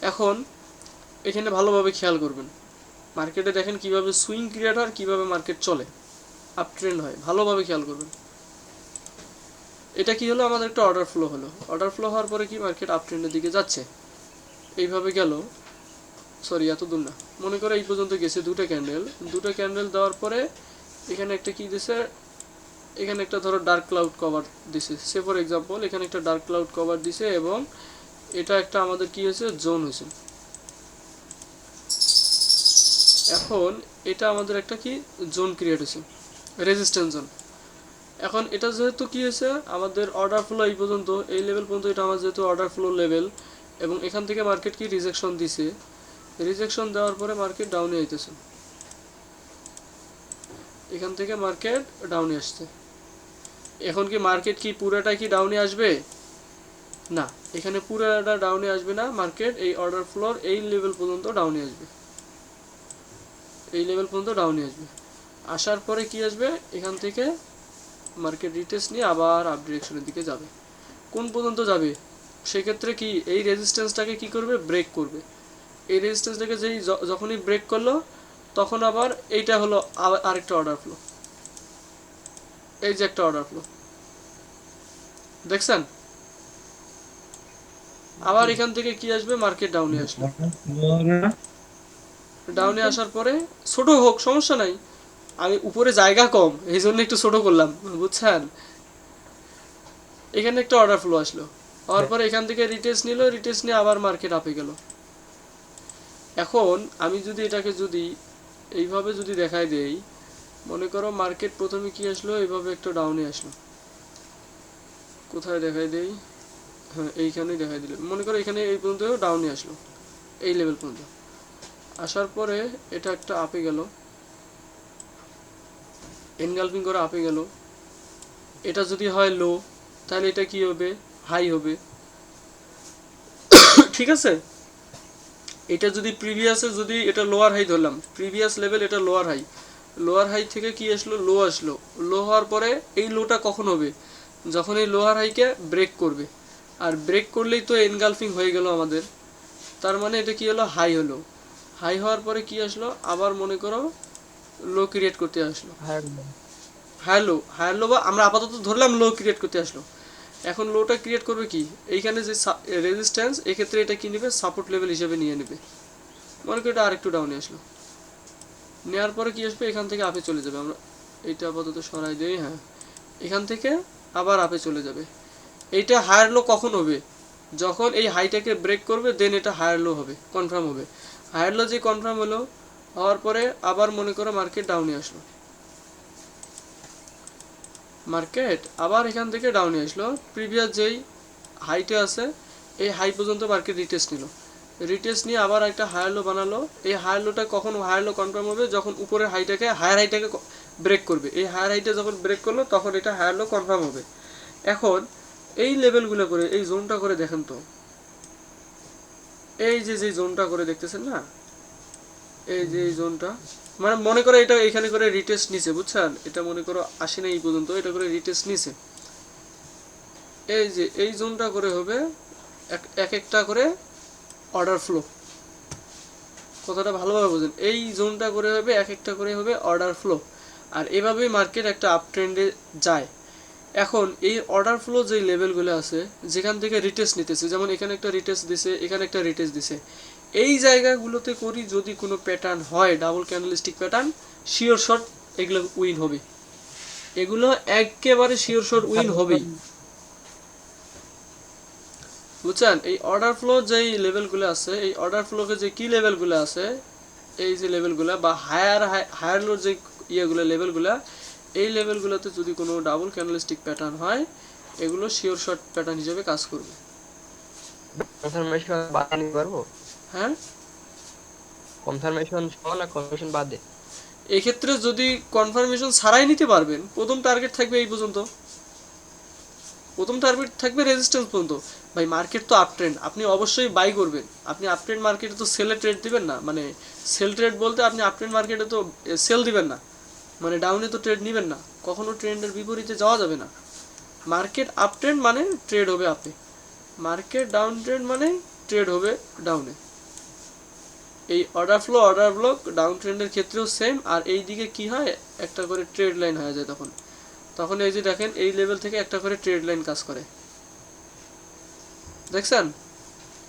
এখন এখানে ভালোভাবে খেয়াল করবেন, মার্কেটে দেখেন কিভাবে সুইং ক্রিয়েট হয়, কিভাবে মার্কেট চলে, আপ ট্রেন্ড হয়, ভালোভাবে খেয়াল করবেন। এটা কি হলো, আমাদের একটা অর্ডার ফ্লো হলো। অর্ডার ফ্লো হওয়ার পরে কি মার্কেট আপ ট্রেন্ডের দিকে যাচ্ছে, এইভাবে গেল, সরি এত দূর না, মনে করে এই পর্যন্ত গেছে দুটো ক্যান্ডেল দেওয়ার পরে এখানে একটা কি দিছে, এখানে একটা ধরো ডার্ক ক্লাউড কভার দিছে, সে ফর এক্সাম্পল এখানে একটা ডার্ক ক্লাউড কভার দিছে এবং এটা একটা আমাদের কি হয়েছে, জোন হয়েছে। এখন এটা আমাদের একটা কি জোন ক্রিয়েট হয়েছে, রেজিস্ট্যান্স জোন। এখন এটা যেহেতু কি হয়েছে, আমাদের অর্ডার ফ্লো এই পর্যন্ত, এই লেভেল পর্যন্ত, এটা আমার যেহেতু অর্ডার ফ্লো লেভেল, এবং এখান থেকে মার্কেট কি রিজেকশন দিছে, রিজেকশন দেওয়ার পরে মার্কেট ডাউনে আইতেছে, এখান থেকে মার্কেট ডাউনে আসছে। এখন কি মার্কেট কি পুরোটা কি ডাউনে আসবে, না, এখানে পুরোটা ডাউনে আসবে না, মার্কেট এই অর্ডার ফ্লোর এই লেভেল পর্যন্ত ডাউনে আসবে, এই লেভেল পর্যন্ত ডাউনে আসবে। আসার পরে কি আসবে, এখান থেকে মার্কেট রিটেস্ট নিয়ে আবার আপ ডিরেকশনের দিকে যাবে। কোন পর্যন্ত যাবে, সেক্ষেত্রে কি এই রেজিস্ট্যান্সটাকে কি করবে, ব্রেক করবে। এই রেজিস্ট্যান্সটাকে যেই যখনই ব্রেক করলো, তখন আবার এইটা হলো আরেকটা অর্ডার ফ্লো, এই যে একটা অর্ডার ফ্লো দেখছেন। আবার এখান থেকে কি আসবে, মার্কেট ডাউনে আসলো, ডাউনে আসার পরে ছোট হোক সমস্যা নাই, আমি উপরে জায়গা কম এই জন্য একটু ছোট করলাম, বুঝছেন। এখানে একটা অর্ডার ফ্লো আসলো, হওয়ার পরে এখান থেকে রিটেস্ট নিল, রিটেস্ট নিয়ে আবার মার্কেট আপে গেল। এখন আমি যদি এটাকে যদি এইভাবে যদি দেখাই দেই, মনে করো মার্কেট প্রথমে কি আসলো, এইভাবে একটা ডাউনে আসলো, কোথায় দেখাই দেই, হ্যাঁ এইখানেই দেখাই দিলে, মনে করো এখানে এই পর্যন্ত ডাউনে আসলো, এই লেভেল পর্যন্ত আসার পরে এটা একটা আপে গেল, এনগালফিং করে আপে গেল। এটা যদি হয় লো, তাহলে এটা কি হবে, হাই হবে, ঠিক আছে। এটা যদি প্রিভিয়াসে যদি এটা লোয়ার হাই ধরলাম, প্রিভিয়াস লেভেল এটা লোয়ার হাই, লোয়ার হাই থেকে কি আসলো, লো আসলো, লো হওয়ার পরে এই লোটা কখন হবে, যখন এই লোয়ার হাইকে ব্রেক করবে, আর ব্রেক করলেই তো এনগালফিং হয়ে গেল আমাদের, তার মানে এটা কি হলো, হাই হলো। হাই হওয়ার পরে কি আসলো, আবার মনে করো লো ক্রিয়েট করতে আসলো, হায়ার লো বা আমরা আপাতত ধরলাম লো ক্রিয়েট করতে আসলো। এখন লোটা ক্রিয়েট করবে কি, এইখানে যে রেজিস্ট্যান্স, এক্ষেত্রে এটা কি নেবে, সাপোর্ট লেভেল হিসেবে নিয়ে নেবে, মনে করি এটা আরেকটু ডাউনে আসলো, নেওয়ার পরে কি আসবে, এখান থেকে আপে চলে যাবে। আমরা এইটা আপাতত সরাই দিই, হ্যাঁ এখান থেকে আবার আপে চলে যাবে। এইটা হায়ার লো কখন হবে, যখন এই হাইটাকে ব্রেক করবে, দেন এটা হায়ার লো হবে, কনফার্ম হবে। হায়ার লো যে কনফার্ম হলো, হওয়ার পরে আবার মনে করো মার্কেট ডাউনে আসলো, মার্কেট আবার এখান থেকে ডাউনে আসলো, প্রিভিয়াস যেই হাইটে আছে এই হাই পর্যন্ত মার্কেট রিটেস্ট নিল, রিটেস্ট নিয়ে আবার একটা হায়ার লো বানালো। এই হায়ার লোটা কখন হায়ার লো কনফার্ম হবে, যখন উপরের হাইটাকে হায়ার হাইটাকে ব্রেক করবে, এই হায়ার হাইটা যখন ব্রেক করলো তখন এটা হায়ার লো কনফার্ম হবে। এখন এই লেভেলগুলো করে, এই জোনটা করে দেখেন তো, এই যে জোনটা করে দেখতেছেন না, এই যে এই জোনটা, মানে মনে করো এটা এখানে করে রিটেস্ট নিছে, বুঝছেন, এটা মনে করো আসে না এই পর্যন্ত, এটা করে রিটেস্ট নিছে, এই যে এই জোনটা করে হবে এক একটা করে অর্ডার ফ্লো, কথাটা ভালোভাবে বুঝেন, এই জোনটা করে হবে এক একটা করে হবে অর্ডার ফ্লো, আর এভাবেই মার্কেট একটা আপ ট্রেন্ডে যায়। এখন এই অর্ডার ফ্লো যে লেভেলগুলো আছে, যেখান থেকে রিটেস্ট নিতেছে, যেমন এখানে একটা রিটেস্ট দিছে, এখানে একটা রিটেস্ট দিছে, এই জায়গাগুলোতে করি যদি কোনো প্যাটার্ন হয়, double candlestick pattern, sure shot এগুলো উইন হবে, এগুলো একেবারে শিওর শট উইন হবেই, বুঝছেন। এই অর্ডার ফ্লো যেই লেভেলগুলো আছে, এই অর্ডার ফ্লোকে যে কি লেভেলগুলো আছে, এই যে লেভেলগুলো বা হায়ার লোর যে ইয়েগুলো লেভেলগুলো, এই লেভেলগুলোতে যদি কোনো ডাবল ক্যান্ডেলস্টিক প্যাটার্ন হয়, এগুলো শিওর শট প্যাটার্ন হিসেবে কাজ করবে। কনফার্মেশন বাদে নিতে পারবো, হ্যাঁ, কনফার্মেশন সহ না কনফার্মেশন বাদে, এক্ষেত্রে যদি কনফার্মেশন ছাড়াই নিতে পারবেন, প্রথম টার্গেট থাকবে এই পর্যন্ত, প্রথম টার্গেট থাকবে রেজিস্ট্যান্স পর্যন্ত। ভাই মার্কেট তো আপ ট্রেন্ড, আপনি অবশ্যই বাই করবেন, আপনি আপ ট্রেন্ড মার্কেটে তো সেলে ট্রেড দিবেন না, মানে সেল ট্রেড বলতে আপনি আপ ট্রেন্ড মার্কেটে তো সেল দিবেন না, মানে ডাউনে তো ট্রেড নেবেন না, কখনো ট্রেন্ডের বিপরীতে যাওয়া যাবে না। মার্কেট আপ ট্রেন্ড মানে ট্রেড হবে আপে, মার্কেট ডাউন ট্রেন্ড মানে ট্রেড হবে ডাউনে। এই অর্ডার ব্লক ডাউন ট্রেন্ডের ক্ষেত্রেও সেম। আর এই দিকে কি হয়, একটা করে ট্রেড লাইন হয়ে যায় তখন। তখন এই যে দেখেন এই লেভেল থেকে একটা করে ট্রেড লাইন কাজ করে, দেখছেন?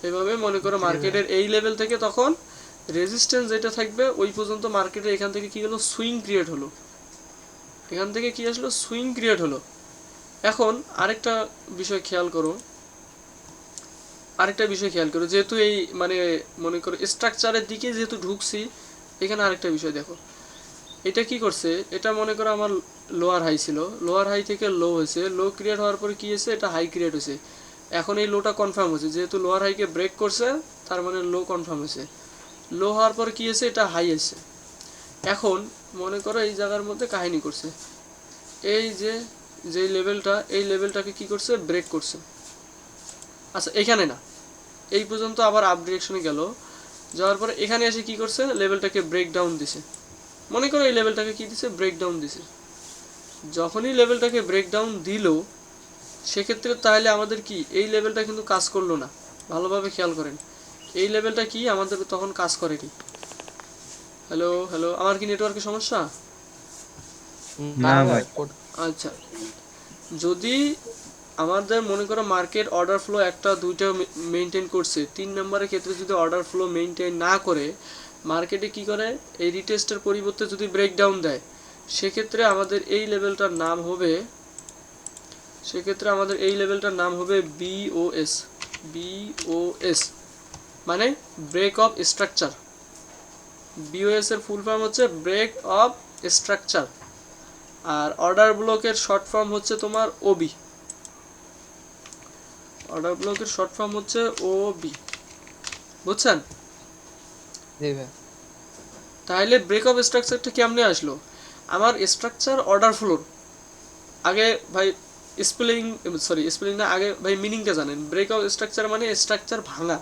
এইভাবে মনে করো মার্কেটের এই লেভেল থেকে তখন রেজিস্ট্যান্স যেটা থাকবে ওই পর্যন্ত মার্কেটে এখান থেকে কি হলো, সুইং ক্রিয়েট হলো। এখান থেকে কি আসলো, সুইং ক্রিয়েট হলো। এখন আরেকটা বিষয় খেয়াল করো, যেহেতু এই মানে মনে করো স্ট্রাকচারের দিকে যেহেতু ঢুকছি, এখানে আরেকটা বিষয় দেখো, এটা কি করছে, এটা মনে করো আমার লোয়ার হাই ছিল, লোয়ার হাই থেকে লো হয়েছে, লো ক্রিয়েট হওয়ার পরে কি হয়েছে, এটা হাই ক্রিয়েট হয়েছে। এখন এই লোটা কনফার্ম হয়েছে, যেহেতু লোয়ার হাইকে ব্রেক করছে তার মানে লো কনফার্ম হয়েছে। লো হওয়ার পরে কি হয়েছে, এটা হাই এসেছে। এখন মনে করো এই জায়গার মধ্যে কাহিনী করছে, এই যে লেভেলটা, এই লেভেলটাকে কি করছে, ব্রেক করছে। আচ্ছা এখানে না, এই পর্যন্ত আবার আপ ডিরেকশনে গেল, যাওয়ার পরে এখানে এসে কি করছে, লেভেলটাকে ব্রেক ডাউন দিছে। মনে করো এই লেভেলটাকে কি দিছে, ব্রেক ডাউন দিছে। যখনই লেভেলটাকে ব্রেক ডাউন দিল, সেক্ষেত্রে তাহলে আমাদের কি এই লেভেলটা কিন্তু কাজ করলো না। ভালোভাবে খেয়াল করেন, এই লেভেলটা কি আমাদের তখন কাজ করেনি। হ্যালো হ্যালো, আমার কি নেটওয়ার্কের সমস্যা? না ভাই। আচ্ছা, যদি আমাদের মনে করো মার্কেট অর্ডার ফ্লো একটা দুইটা মেনটেন করছে, 3 নম্বরের ক্ষেত্রে যদি অর্ডার ফ্লো মেনটেন না করে মার্কেটে কি করে, এই রিটেস্টের পরিবর্তে যদি ব্রেকডাউন দেয়, সেক্ষেত্রে আমাদের এই লেভেলটার নাম হবে বিওএস, মানে ব্রেক অফ স্ট্রাকচার। বিওএস এর ফুল ফর্ম হচ্ছে ব্রেক অফ স্ট্রাকচার। আর অর্ডার ব্লকের শর্ট ফর্ম হচ্ছে তোমার ওবি। অর্ডার ব্লকের শর্ট ফর্ম হচ্ছে ওবি, বুঝছেন? তাহলে ব্রেক অফ স্ট্রাকচারটা কেমনে আসলো, আমার স্ট্রাকচার অর্ডার ফ্লোর আগে ভাই স্পেলিং না, আগে ভাই মিনিংটা জানেন। ব্রেক অফ স্ট্রাকচার মানে স্ট্রাকচার ভাঙা,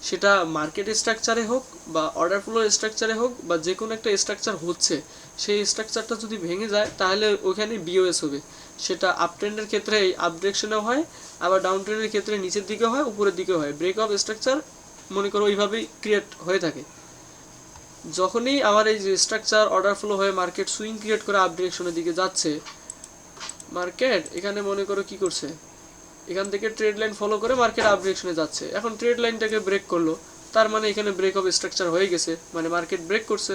সেটা মার্কেট স্ট্রাকচারে হোক বা অর্ডার ফ্লোর স্ট্রাকচারে হোক বা যে কোনো একটা স্ট্রাকচার হচ্ছে, সেই স্ট্রাকচারটা যদি ভেঙে যায় তাহলে ওইখানে বিওএস হবে। সেটা আপ ট্রেন্ডের ক্ষেত্রে এই আপ ডিরেকশনেও হয়, আবার ডাউন ট্রেন্ডের ক্ষেত্রে নিচের দিকে হয়, উপরের দিকে হয়। ব্রেক অফ স্ট্রাকচার মনে করো ওইভাবেই ক্রিয়েট হয়ে থাকে। যখনই আমার এই যে স্ট্রাকচার অর্ডার ফ্লো হয়ে মার্কেট সুইং ক্রিয়েট করে আপ ডিরেকশনের দিকে যাচ্ছে, মার্কেট এখানে মনে করো কি করছে, এখান থেকে ট্রেড লাইন ফলো করে মার্কেট আপ ডিরেকশনে যাচ্ছে। এখন ট্রেড লাইনটাকে ব্রেক করলো, তার মানে এখানে ব্রেক অফ স্ট্রাকচার হয়ে গেছে, মানে মার্কেট ব্রেক করছে।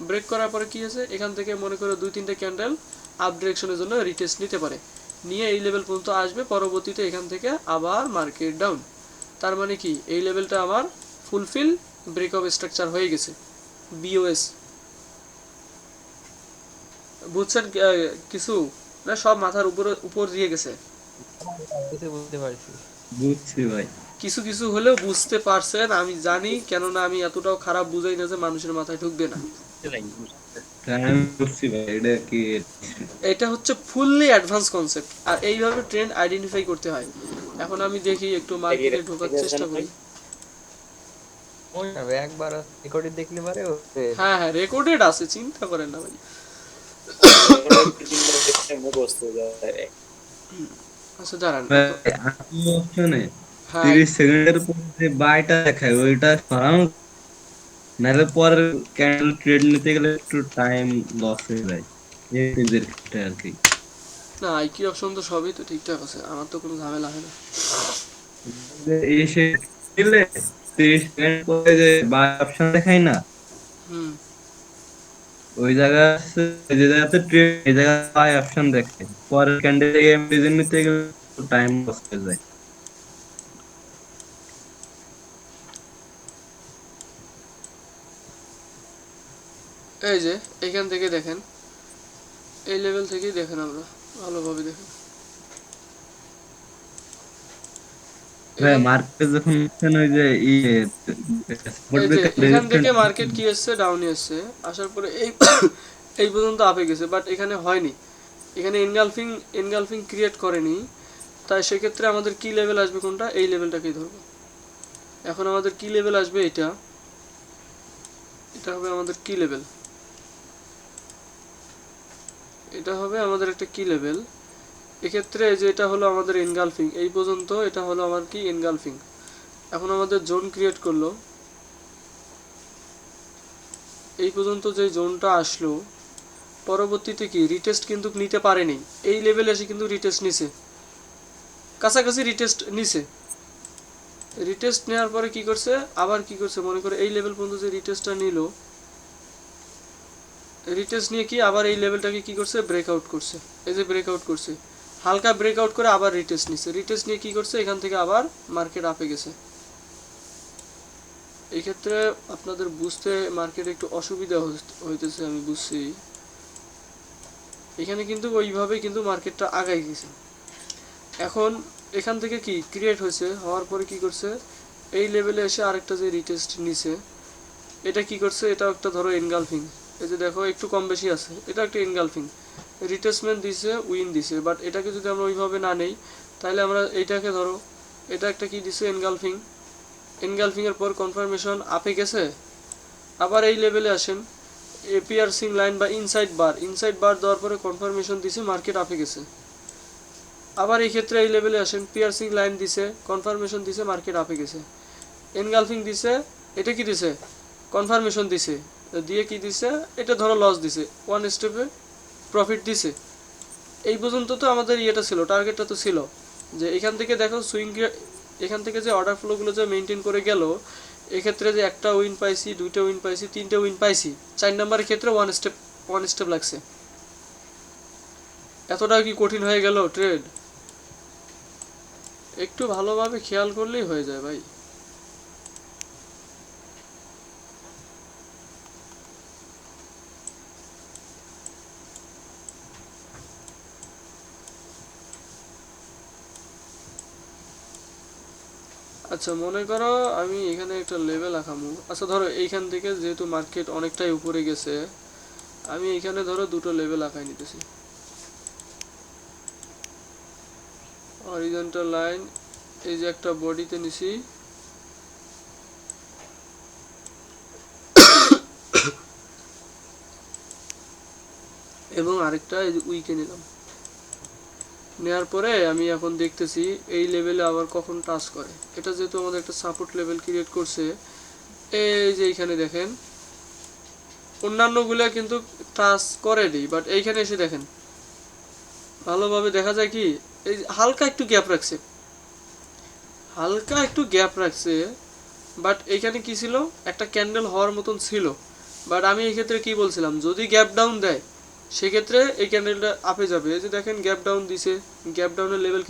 ব্রেক করার পরে কি হয়েছে, এখান থেকে মনে করো 2-3টা ক্যান্ডেল আপ ডিরেকশনের জন্য রিটেস্ট নিতে পারে, নিয়ে এই লেভেল পর্যন্ত আসবে, পরবর্তীতে এখান থেকে আবার মার্কেট ডাউন। তার মানে কি এই লেভেলটা আমার ফুলফিল ব্রেক অফ স্ট্রাকচার হয়ে গেছে, বিওএস। বুঝছেন কিছু না, সব মাথার উপর দিয়ে গেছে? বুঝতে পারছি। বুঝছি ভাই। কিছু কিছু হলেও বুঝতে পারছেন, আমি জানি, কেননা আমি এতটাও খারাপ বুঝাই না যে মানুষের মাথায় ঢুকবে না। হ্যাঁ, আমি বুঝছি ভাই, এটা কি এটা হচ্ছে ফুললি অ্যাডভান্স কনসেপ্ট, আর এইভাবে ট্রেন্ড আইডেন্টিফাই করতে হয়। এখন আমি দেখি একটু মার্কেটে ঢোকার চেষ্টা করি। মনে হবে একবার রেকর্ডে দেখলে পারে হ্যাঁ হ্যাঁ, রেকর্ডেড আছে, চিন্তা করেন না ভাই। আচ্ছা দাঁড়ান, অপশনে হ্যাঁ 30 সেকেন্ডের পর যে বাইটা দেখায় ওইটা সরানো, নাহলে পরে ক্যান্ডেল ট্রেড নিতে গেলে একটু টাইম লস হয়ে যায় এদের ক্ষেত্রে আর কি। না, আইকি অপশন তো সবই তো ঠিকঠাক আছে, আমার তো কোনো ঝামেলা হয় না। এসে দিলে 30 সেকেন্ড পরে যে বাই অপশন দেখায় না, হুম, ওই জায়গায় আছে, যে জায়গাতে ট্রেড এই জায়গায় বাই অপশন দেখায়, পরে ক্যান্ডেল এমডিজেন নিতে গেলে টাইম লস হয়ে যায়। এই যে এখান থেকে দেখেন, এই লেভেল থেকেই দেখেন, আমরা ভালোভাবে দেখেন। ভাই মার্কেট যখন ওই যে এই যে এখান থেকে মার্কেট কি এসছে, ডাউনে এসছে, আসার পরে এই এই পর্যন্ত আপে গেছে, বাট এখানে হয়নি, এখানে এনগালফিং ক্রিয়েট করেনি। তাই সেক্ষেত্রে আমাদের কি লেভেল আসবে, কোনটা, এই লেভেলটাকেই ধরবো। এখন আমাদের কি লেভেল আসবে, এটা হবে আমাদের কি লেভেল, এটা হবে আমাদের একটা কি লেভেল। এক্ষেত্রে এই যে এটা হলো আমাদের এনগালফিং, এই পর্যন্ত এটা হলো আমার কি এনগালফিং। এখন আমাদের জোন ক্রিয়েট করলো, এই পর্যন্ত যে জোনটা আসলো, পরবর্তীতে কি রিটেস্ট কিন্তু নিতে পারেনি, এই লেভেলে এসে কিন্তু রিটেস্ট নিছে, কাছাকাছি রিটেস্ট নিছে। রিটেস্ট নেওয়ার পরে কি করছে, আবার কি করছে মনে করে এই লেভেল পর্যন্ত যে রিটেস্টটা নিল, রিটেস্ট নিয়ে কি আবার এই লেভেলটাকে কি করছে ব্রেকআউট করছে, এই যে ব্রেকআউট করছে, হালকা ব্রেকআউট করে আবার রিটেস্ট নিছে, রিটেস্ট নিয়ে কি করছে এখান থেকে আবার মার্কেট আপে গেছে। এই ক্ষেত্রে আপনাদের বুঝতে মার্কেটে একটু অসুবিধা হইতেছে, আমি বুঝছি। এখানে কিন্তু ওইভাবে কিন্তু মার্কেটটা আগাই গেছে। এখন এখান থেকে কি ক্রিয়েট হয়েছে, হওয়ার পরে কি করছে এই লেভেলে এসে আরেকটা যে রিটেস্ট নিছে, এটা কি করছে, এটা একটা ধরো এনগালফিং, এই যে দেখো একটু কম বেশি আছে, এটা একটা এনগালফিং রিটেস্টমেন্ট দিছে, উইন দিছে। বাট এটাকে যদি আমরা ওইভাবে না নেই, তাহলে আমরা এইটাকে ধরো, এটা একটা কি দিছে এনগালফিং, এনগালফিং এর পর কনফার্মেশন আপে গেছে, আবার এই লেভেলে আসেন পিয়ার্সিং লাইন বা ইনসাইড বার দেওয়ার পরে কনফার্মেশন দিছে, মার্কেট আপে গেছে। আবার এই ক্ষেত্রে এই লেভেলে আসেন পিয়ার্সিং লাইন দিছে, কনফার্মেশন দিছে, মার্কেট আপে গেছে। এনগালফিং দিছে, এটা কি দিছে কনফার্মেশন দিছে, দিয়ে কি দিছে এটা ধরো লস দিছে, ওয়ান স্টেপে প্রফিট দিছে। এই পর্যন্ত তো আমাদের ইয়েটা ছিল, টার্গেটটা তো ছিল যে এখান থেকে দেখো সুইং, এখান থেকে যে অর্ডার ফ্লোগুলো যে মেনটেন করে গেল, এক্ষেত্রে যে একটা উইন পাইছি, দুইটা উইন পাইছি, তিনটে উইন পাইছি, 4 নাম্বারের ক্ষেত্রে ওয়ান স্টেপ লাগছে। এতটা কি কঠিন হয়ে গেল ট্রেড? একটু ভালোভাবে খেয়াল করলেই হয়ে যায় ভাই। আচ্ছা মনে করো আমি এখানে একটা লেভেল আঁকামু, আচ্ছা ধরো এইখান থেকে যেহেতু মার্কেট অনেকটাই উপরে গেছে, আমি এখানে ধরো দুটো লেভেল আঁকাই নিতেছি, হরিজন্টাল লাইন, এই যে একটা বডিতে নিছি, এবং আরেকটা এই যে উইকে নিলাম। নেওয়ার পরে আমি এখন দেখতেছি এই লেভেলে আবার কখন টাচ করে। এটা যেহেতু আমাদের একটা সাপোর্ট লেভেল ক্রিয়েট করছে, এই যে এইখানে দেখেন অন্যান্যগুলা কিন্তু টাচ করেনি, বাট এইখানে এসে দেখেন ভালোভাবে দেখা যায় কি এই হালকা একটু গ্যাপ রাখছে, হালকা একটু গ্যাপ রাখছে। বাট এইখানে কি ছিল, একটা ক্যান্ডেল হওয়ার মতন ছিল। বাট আমি এই ক্ষেত্রে কি বলছিলাম, যদি গ্যাপ ডাউন দেয় সেক্ষেত্রে এই ক্যান্ডেলটা আপে যাবে। এই যে দেখেন গ্যাপ ডাউন দিছে, গ্যাপ ডাউনের লেভেল